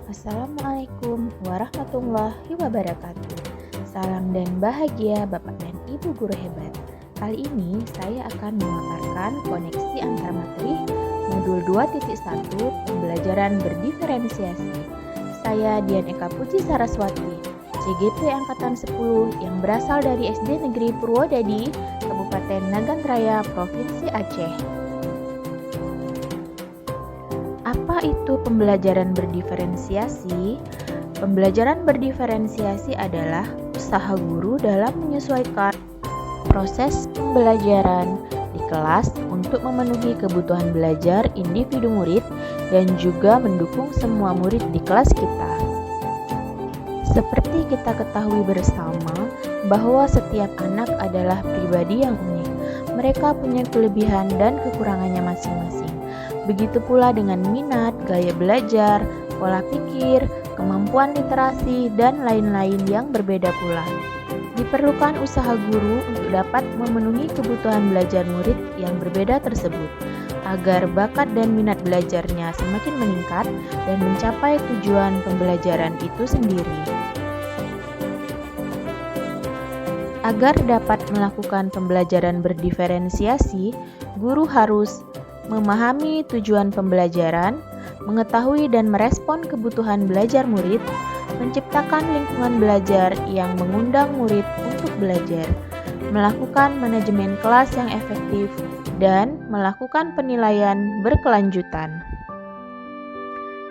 Assalamualaikum warahmatullahi wabarakatuh. Salam dan bahagia Bapak dan Ibu guru hebat. Kali ini saya akan memaparkan koneksi antar materi modul 2.1 pembelajaran berdiferensiasi. Saya Dian Eka Puji Saraswati, CGP Angkatan 10 yang berasal dari SD Negeri Purwodadi, Kabupaten Nagan Raya, Provinsi Aceh. Apa itu pembelajaran berdiferensiasi? Pembelajaran berdiferensiasi adalah usaha guru dalam menyesuaikan proses pembelajaran di kelas untuk memenuhi kebutuhan belajar individu murid dan juga mendukung semua murid di kelas kita. Seperti kita ketahui bersama bahwa setiap anak adalah pribadi yang unik. Mereka punya kelebihan dan kekurangannya masing-masing. Begitu pula dengan minat, gaya belajar, pola pikir, kemampuan literasi, dan lain-lain yang berbeda pula. Diperlukan usaha guru untuk dapat memenuhi kebutuhan belajar murid yang berbeda tersebut, agar bakat dan minat belajarnya semakin meningkat dan mencapai tujuan pembelajaran itu sendiri. Agar dapat melakukan pembelajaran berdiferensiasi, guru harus memahami tujuan pembelajaran, mengetahui dan merespon kebutuhan belajar murid, menciptakan lingkungan belajar yang mengundang murid untuk belajar, melakukan manajemen kelas yang efektif, dan melakukan penilaian berkelanjutan.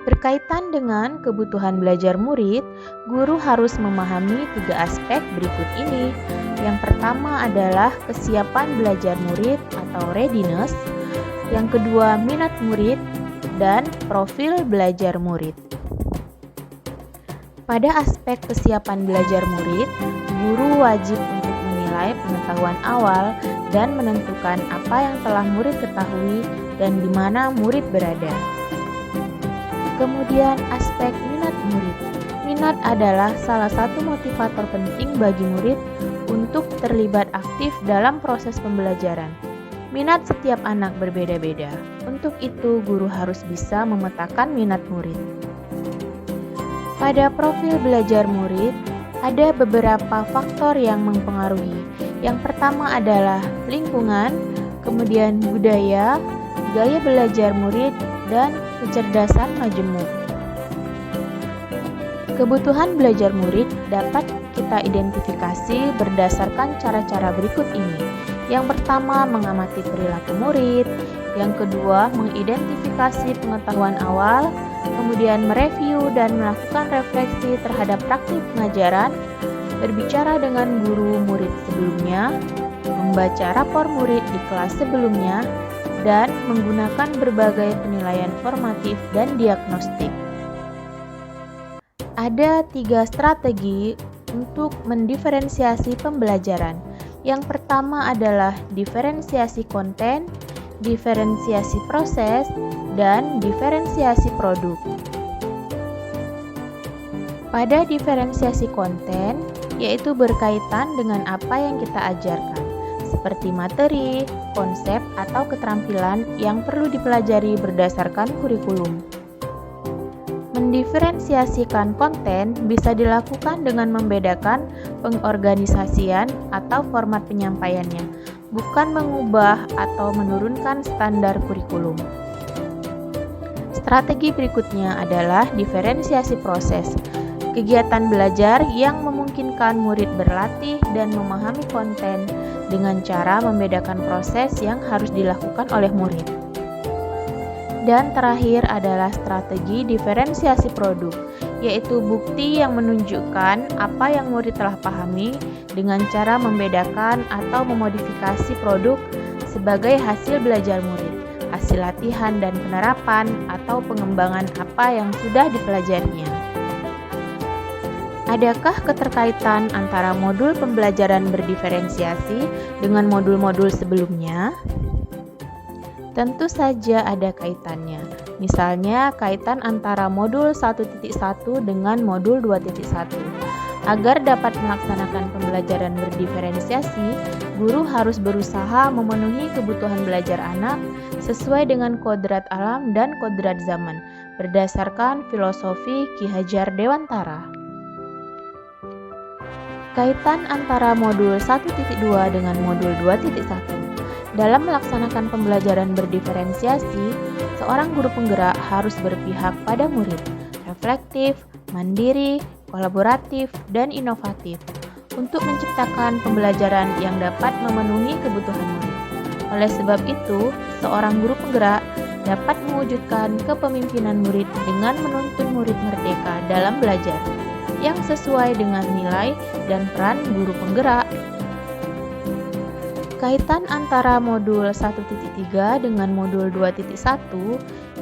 Berkaitan dengan kebutuhan belajar murid, guru harus memahami 3 aspek berikut ini. Yang pertama adalah kesiapan belajar murid atau readiness. Yang kedua, minat murid dan profil belajar murid. Pada aspek kesiapan belajar murid, guru wajib untuk menilai pengetahuan awal dan menentukan apa yang telah murid ketahui dan di mana murid berada. Kemudian, aspek minat murid. Minat adalah salah satu motivator penting bagi murid untuk terlibat aktif dalam proses pembelajaran. Minat setiap anak berbeda-beda. Untuk itu, guru harus bisa memetakan minat murid. Pada profil belajar murid, ada beberapa faktor yang mempengaruhi. Yang pertama adalah lingkungan, kemudian budaya, gaya belajar murid, dan kecerdasan majemuk. Kebutuhan belajar murid dapat kita identifikasi berdasarkan cara-cara berikut ini. Yang pertama, mengamati perilaku murid. Yang kedua, mengidentifikasi pengetahuan awal. Kemudian mereview dan melakukan refleksi terhadap praktik pengajaran. Berbicara dengan guru murid sebelumnya. Membaca rapor murid di kelas sebelumnya. Dan menggunakan berbagai penilaian formatif dan diagnostik. Ada 3 strategi untuk mendiferensiasi pembelajaran. Yang pertama adalah diferensiasi konten, diferensiasi proses, dan diferensiasi produk. Pada diferensiasi konten, yaitu berkaitan dengan apa yang kita ajarkan, seperti materi, konsep, atau keterampilan yang perlu dipelajari berdasarkan kurikulum. Mendiferensiasikan konten bisa dilakukan dengan membedakan pengorganisasian atau format penyampaiannya, bukan mengubah atau menurunkan standar kurikulum. Strategi berikutnya adalah diferensiasi proses. Kegiatan belajar yang memungkinkan murid berlatih dan memahami konten dengan cara membedakan proses yang harus dilakukan oleh murid. Dan terakhir adalah strategi diferensiasi produk, yaitu bukti yang menunjukkan apa yang murid telah pahami dengan cara membedakan atau memodifikasi produk sebagai hasil belajar murid, hasil latihan dan penerapan atau pengembangan apa yang sudah dipelajarinya. Adakah keterkaitan antara modul pembelajaran berdiferensiasi dengan modul-modul sebelumnya? Tentu saja ada kaitannya. Misalnya, kaitan antara modul 1.1 dengan modul 2.1. Agar dapat melaksanakan pembelajaran berdiferensiasi, guru harus berusaha memenuhi kebutuhan belajar anak sesuai dengan kodrat alam dan kodrat zaman. berdasarkan filosofi Ki Hajar Dewantara. Kaitan antara modul 1.2 dengan modul 2.1. Dalam melaksanakan pembelajaran berdiferensiasi, seorang guru penggerak harus berpihak pada murid, reflektif, mandiri, kolaboratif, dan inovatif untuk menciptakan pembelajaran yang dapat memenuhi kebutuhan murid. Oleh sebab itu, seorang guru penggerak dapat mewujudkan kepemimpinan murid dengan menuntun murid merdeka dalam belajar yang sesuai dengan nilai dan peran guru penggerak. Kaitan antara modul 1.3 dengan modul 2.1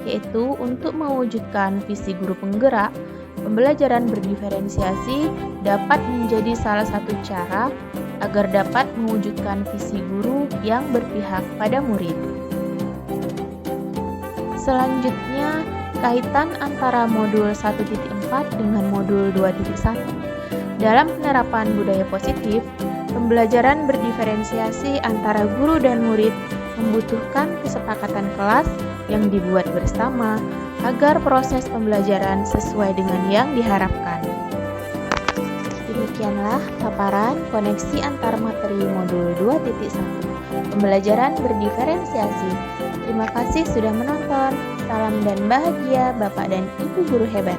yaitu untuk mewujudkan visi guru penggerak, pembelajaran berdiferensiasi dapat menjadi salah satu cara agar dapat mewujudkan visi guru yang berpihak pada murid. Selanjutnya, kaitan antara modul 1.4 dengan modul 2.1. Dalam penerapan budaya positif, pembelajaran berdiferensiasi antara guru dan murid membutuhkan kesepakatan kelas yang dibuat bersama agar proses pembelajaran sesuai dengan yang diharapkan. Demikianlah paparan koneksi antar materi modul 2.1, pembelajaran berdiferensiasi. Terima kasih sudah menonton. Salam dan bahagia Bapak dan Ibu guru hebat.